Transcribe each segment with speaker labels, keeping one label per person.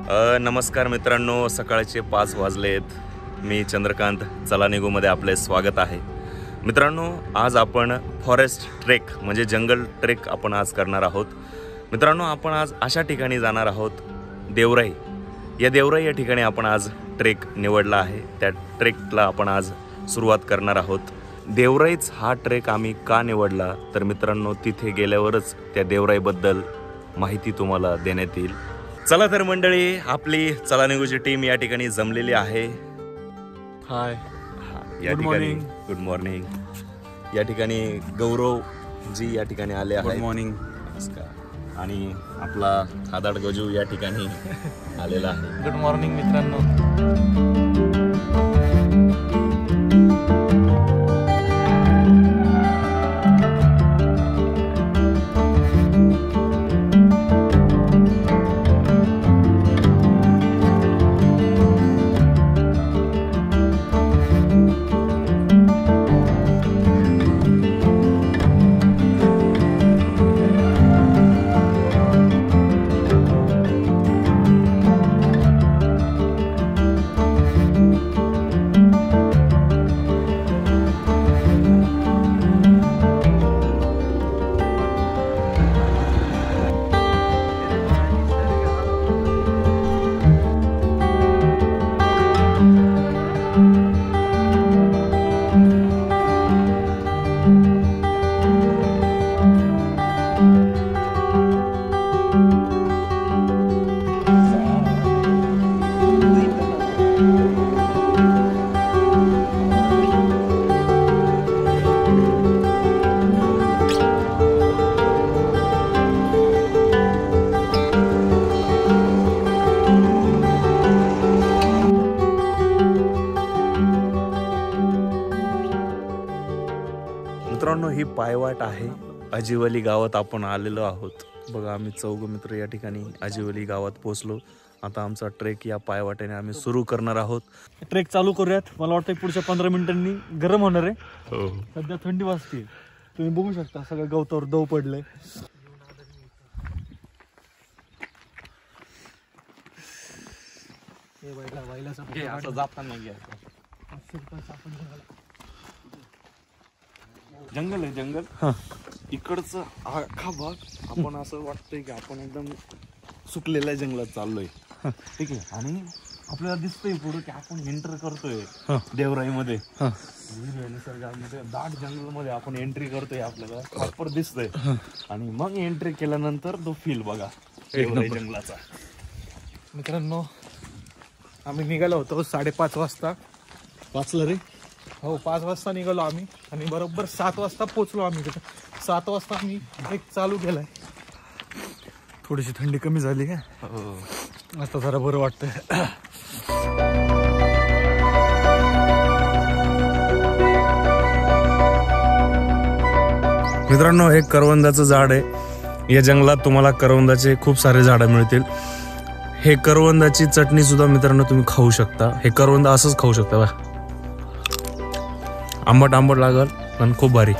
Speaker 1: नमस्कार मित्रांनो, सकाळचे 5 वाजलेत. मी चंद्रकांत. चला निघूमध्ये आपले स्वागत आहे. मित्रांनो, आज आपण फॉरेस्ट ट्रेक म्हणजे जंगल ट्रेक आपण आज करणार आहोत. मित्रांनो, आपण आज अशा ठिकाणी जाणार आहोत, देवराई. या देवराई या ठिकाणी आपण आज ट्रेक निवडला आहे. त्या ट्रेकला आपण आज सुरुवात करणार आहोत. देवराईच हा ट्रेक आम्ही का निवडला तर मित्रांनो, तिथे गेल्यावरच त्या देवराईबद्दल माहिती तुम्हाला देण्यात येईल. चला तर मंडळी, आपली चला निघूची टीम या ठिकाणी जमलेली आहे.
Speaker 2: हाय,
Speaker 1: या ठिकाणी गुड मॉर्निंग. या ठिकाणी गौरव जी या ठिकाणी आले आहेत.
Speaker 2: Good morning.
Speaker 1: नमस्कार. आणि आपला खादाड गजू या ठिकाणी आलेला आहे.
Speaker 2: गुड मॉर्निंग मित्रांनो.
Speaker 1: मित्रांनो, ही पायवाट आहे. अजिवली गावात आपण आलेलो आहोत. बघा, आम्ही चौघ मित्र या ठिकाणी अजिवली गावात पोहोचलो. आता आमचा ट्रेक या पायवाटेने आम्ही सुरू करणार आहोत.
Speaker 2: ट्रेक चालू करूयात. मला वाटतं पुढच्या 15 मिनिटांनी गरम होणार आहे.
Speaker 1: हो,
Speaker 2: सध्या थंडी वाजते. तुम्ही बघू शकता सगळं गवतावर दव पडलंय.
Speaker 1: जंगल आहे, जंगल. इकडचं अख्खा भाग आपण असं वाटतंय की आपण एकदम सुकलेल्या जंगलात चाललोय. ठीक आहे. आणि आपल्याला दिसतंय पुढे की आपण एंटर करतोय देवराईमध्ये. निसर्गामध्ये दाट जंगलमध्ये आपण एंट्री करतोय. आपल्याला प्रॉपर दिसतंय. आणि मग एंट्री केल्यानंतर तो फील बघा देवराई जंगलाचा.
Speaker 2: मित्रांनो, आम्ही निघालो होतो 5:30 वाजता.
Speaker 1: वाचलं रे?
Speaker 2: हो, 5 वाजता निघालो आम्ही आणि बरोबर 7 वाजता पोचलो आम्ही तिथे. 7 वाजता आम्ही ट्रेक चालू केलाय. थोडीशी थंडी कमी झाली का? आता जरा बरं वाटतंय.
Speaker 1: मित्रांनो, हे करवंदाचं झाड आहे. या जंगलात तुम्हाला करवंदाचे खूप सारे झाडं मिळतील. हे करवंदाची चटणी सुद्धा मित्रांनो तुम्ही खाऊ शकता. हे करवंद असंच खाऊ शकता बा. आंबट आंबट लागल पण खूप भारी.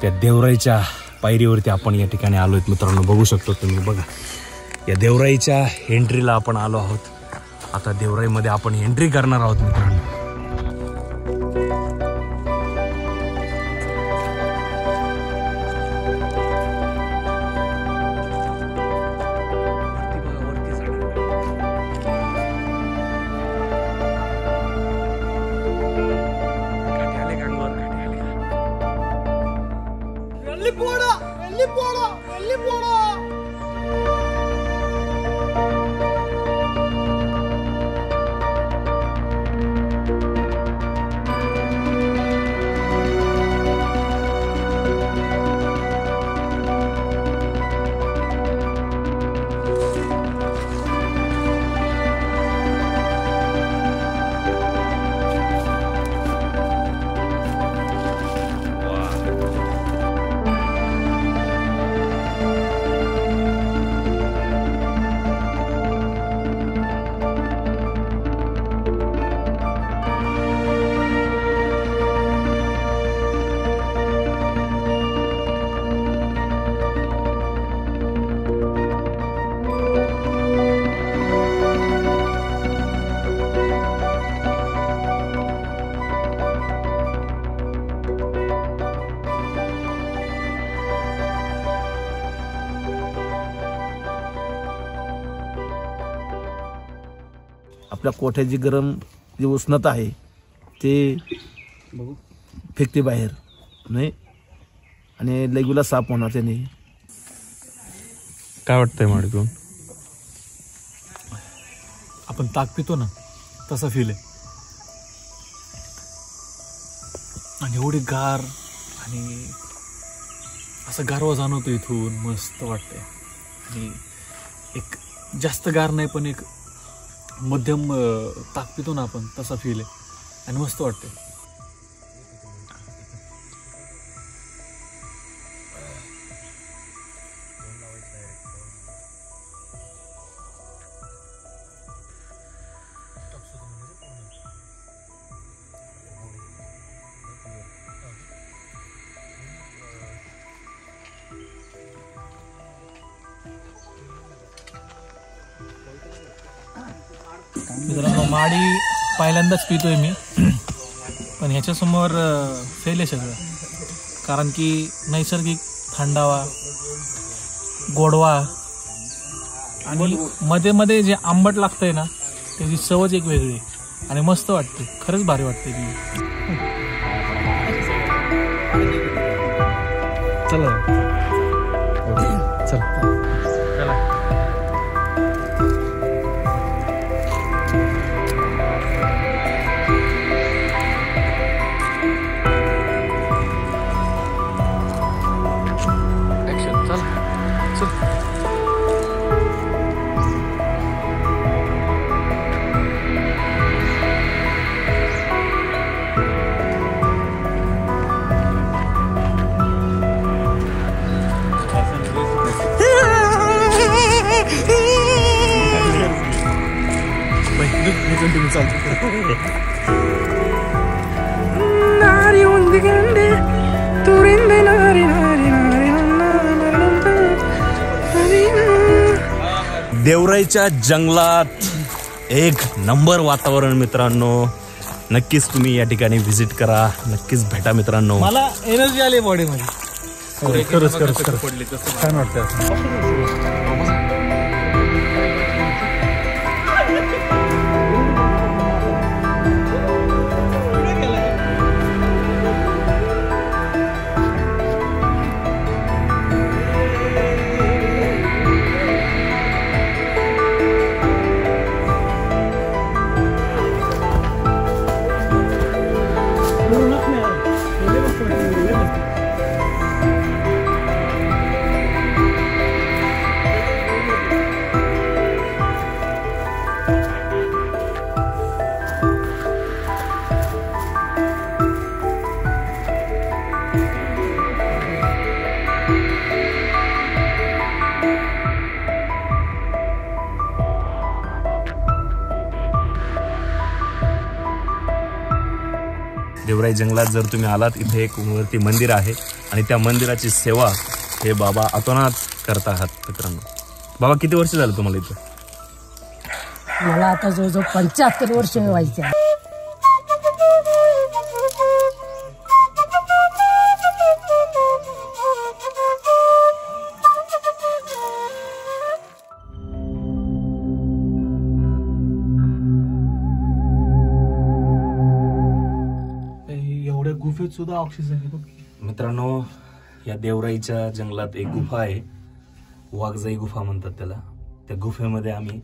Speaker 1: त्या देवराईच्या पायरीवरती आपण या ठिकाणी आलोय मित्रांनो. बघू शकतो तुम्ही. बघा, या देवराईच्या एंट्रीला आपण आलो आहोत. आता देवराईमध्ये आपण एंट्री करणार आहोत मित्रांनो.
Speaker 3: आपल्या कोठ्याची गरम जी उष्णता आहे ते फेकते बाहेर नाही आणि लघवीला साफ होणार त्याने.
Speaker 1: काय वाटतंय माड पिऊन?
Speaker 2: आपण ताक पितो ना तसा फील आहे. आणि एवढी गार आणि असं गारवा जाणवतो इथून, मस्त वाटतंय. आणि एक जास्त गार नाही पण एक मध्यम ताक पितो ना आपण तसा फील आहे आणि मस्त वाटतंय. मित्रांनो माडी पहिल्यांदाच पितोय मी, पण ह्याच्यासमोर फेल आहे सगळं. कारण की नैसर्गिक थंडावा, गोडवा आणि मध्ये मध्ये जे आंबट लागतंय ना त्याची चवच एक वेगळी आणि मस्त वाटते. खरंच भारी वाटते ती. चला चला
Speaker 1: देवराईच्या जंगलात एक नंबर वातावरण मित्रांनो. नक्कीच तुम्ही या ठिकाणी व्हिजिट करा, नक्कीच भेटा मित्रांनो.
Speaker 2: मला एनर्जी आली बॉडीमध्ये. खरंच खरंच खरंच छान वाटतं.
Speaker 1: देवराई जंगलात जर तुम्ही आलात, इथे एक वरती मंदिर आहे आणि त्या मंदिराची सेवा हे बाबा अतोनात करत आहात मित्रांनो. बाबा किती वर्ष झालं तुम्हाला इथं?
Speaker 4: मला आता जवळजवळ 75 वर्ष व्हायचे.
Speaker 2: एवढ्या गुफेत सुद्धा ऑक्सिजन आहे बघ.
Speaker 1: मित्रांनो, या देवराईच्या जंगलात एक गुफा आहे, वाघजाई गुफा म्हणतात त्याला. त्या गुफेमध्ये आम्ही,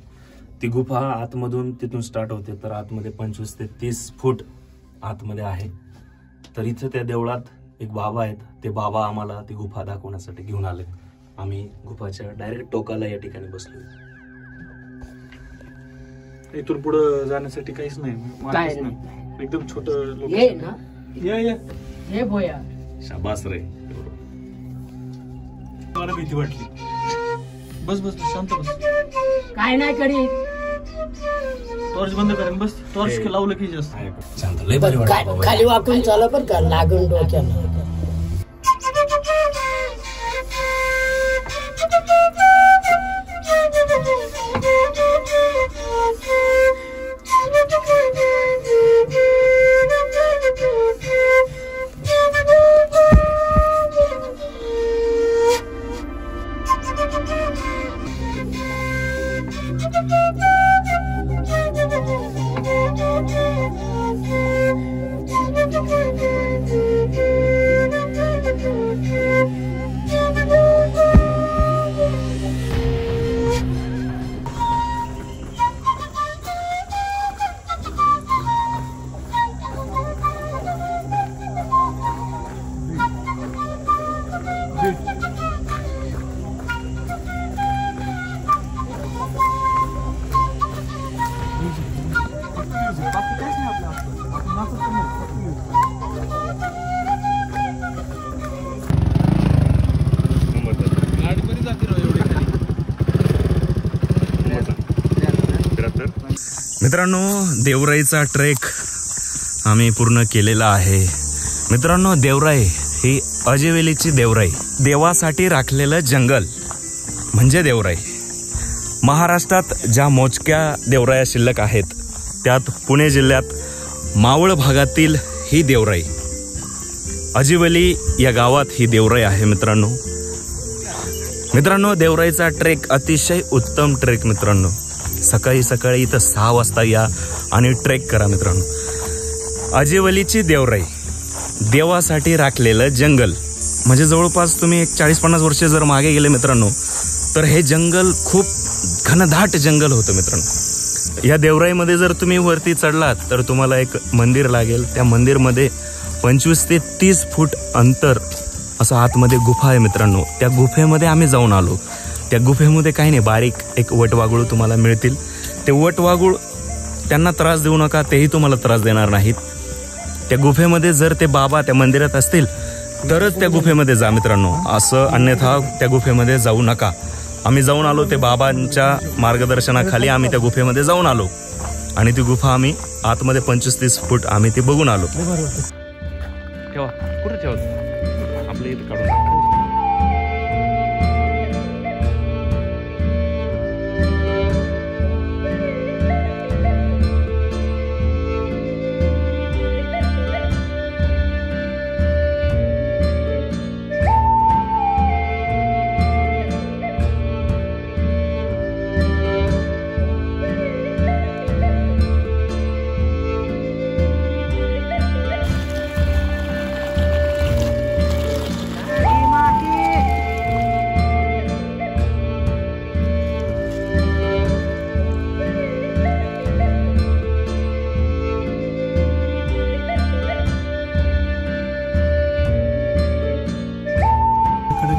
Speaker 1: ती गुफा आतमधून तिथून स्टार्ट होते तर आतमध्ये 25 ते 30 फूट आतमध्ये आहे. तर इथं त्या देवळात एक बाबा आहेत, ते बाबा आम्हाला ती गुफा दाखवण्यासाठी घेऊन आले. आम्ही गुफाच्या डायरेक्ट टोकाला या ठिकाणी बसलो.
Speaker 2: इथून पुढे जाण्यासाठी काहीच नाही, एकदम छोट
Speaker 1: शाबास रे.
Speaker 2: मला भीती वाटली. बस बस शांत बस.
Speaker 4: काय नाही करी.
Speaker 2: टॉर्च बंद करेन बस. टॉर्च लावलं की जास्त
Speaker 1: शांत. लय भारी वाटतं.
Speaker 4: खाली वाकून चाललं पण का लागून डोक्याला.
Speaker 2: एवढंच आहे. बाकी काहीच नाही आपलं असलं. आपण नाचत पण नाही. गाडी कधी जाते राव एवढी खाली?
Speaker 1: मित्रांनो, देवराईचा ट्रेक आम्ही पूर्ण केलेला आहे. मित्रांनो, देवराई ही अजिवेलीची देवराई, देवासाठी राखलेलं जंगल म्हणजे देवराई. महाराष्ट्रात ज्या मोजक्या देवराया शिल्लक आहेत त्यात पुणे जिल्ह्यात मावळ भागातील ही देवराई, अजिवेली या गावात ही देवराई आहे. मित्रांनो, देवराईचा ट्रेक अतिशय उत्तम ट्रेक. मित्रांनो, सकाळी सकाळी इथं 6 वाजता या आणि ट्रेक करा. मित्रांनो, अजिवेलीची देवराई, देवासाठी राखलेलं जंगल म्हणजे जवळपास तुम्ही एक 40-50 वर्ष जर मागे गेले मित्रांनो, तर हे जंगल खूप घनदाट जंगल होतं. मित्रांनो, या देवराईमध्ये जर तुम्ही वरती चढलात तर तुम्हाला एक मंदिर लागेल. त्या मंदिरमध्ये 25 ते 30 फूट अंतर असं आतमध्ये गुफा आहे. मित्रांनो, त्या गुफेमध्ये आम्ही जाऊन आलो. त्या गुफेमध्ये काही नाही, बारीक एक वटवाघूळ तुम्हाला मिळतील. ते वटवाघूळ त्यांना त्रास देऊ नका, तेही तुम्हाला त्रास देणार नाहीत. त्या गुफेमध्ये जर ते बाबा त्या मंदिरात असतील तरच त्या गुफेमध्ये जा मित्रांनो, असं अन्यथा त्या गुफेमध्ये जाऊ नका. आम्ही जाऊन आलो, ते बाबांच्या मार्गदर्शनाखाली आम्ही त्या गुफेमध्ये जाऊन आलो आणि ती गुफा आम्ही आतमध्ये 25-30 फूट आम्ही ती बघून आलो. ठेवा, कुठे ठेवा, आपल्या इथे काढून.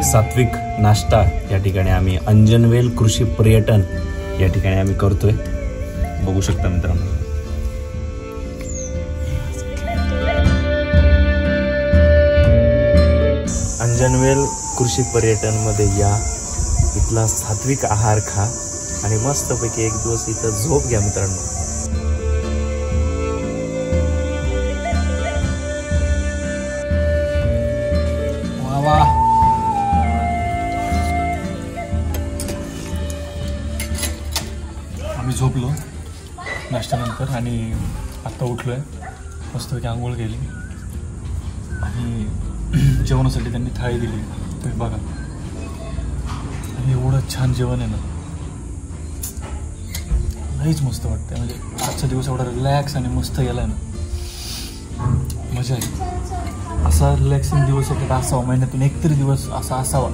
Speaker 1: सात्विक नाश्ता या ठिकाणी आम्ही अंजनवेल कृषी पर्यटन या ठिकाणी आम्ही करतोय, बघू शकता मित्रांनो. अंजनवेल कृषी पर्यटन मध्ये या, इथला सात्विक आहार खा आणि मस्तपैकी एक दिवस इथं झोप घ्या मित्रांनो.
Speaker 2: वा वा, आम्ही झोपलो नाश्त्यानंतर आणि आत्ता उठलो आहे. मस्तपैकी आंघोळ केली आणि जेवणासाठी त्यांनी थाळी दिली. तुम्ही बघा, आणि एवढं छान जेवण आहे ना, लईच मस्त वाटतं. म्हणजे आजचा दिवस एवढा रिलॅक्स आणि मस्त गेला आहे ना, मजा आहे. असा रिलॅक्सिंग दिवस एखादा असावा, महिन्यातून एक तरी दिवस असा असावा